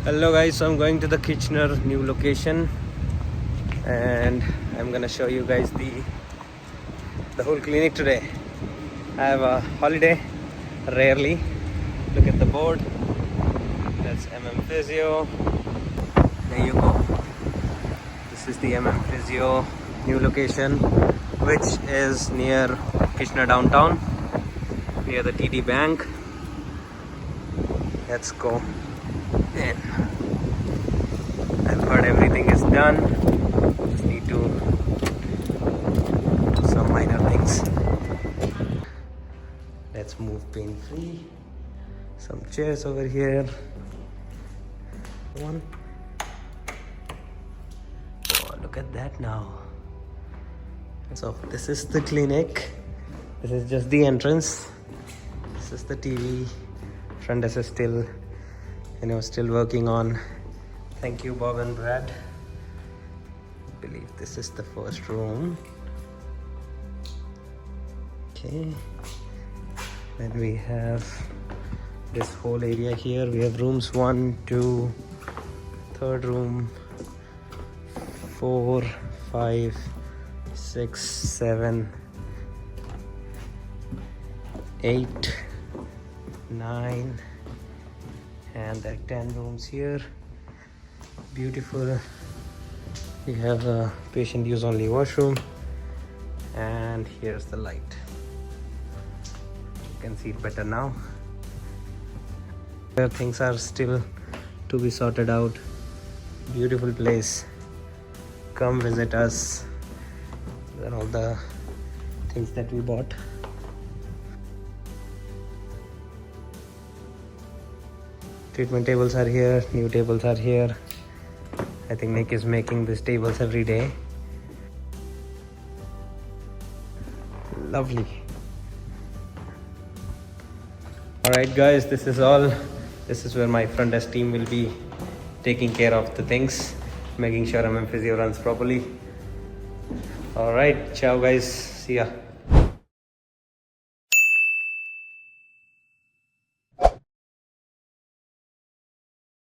Hello guys, so I'm going to the Kitchener new location and I'm gonna show you guys the whole clinic today. I have a holiday, rarely. Look at the board, that's MM Physio. There you go. This is the MM Physio new location, which is near Kitchener downtown, near the TD Bank. Let's go in. I've heard everything is done. Just need to do some minor things. Let's move pain free. Some chairs over here. One. Oh, look at that now. So this is the clinic. This is just the entrance. This is the TV. Front desk is still, still working on. Thank you, Bob and Brad. I believe this is the first room. Okay. Then we have this whole area here. We have rooms 1, 2, third room, 4, 5, 6, 7, 8, 9, and there are 10 rooms here. Beautiful. We have a patient use only washroom, and here's the light. You can see it better now. There things are still to be sorted out. Beautiful place. Come visit us. These are all the things that we bought. Treatment tables are here, new tables are here. I think Nick is making these tables every day. Lovely. Alright guys, this is all. This is where my front desk team will be taking care of the things, making sure MM Physio runs properly. Alright, ciao guys, see ya.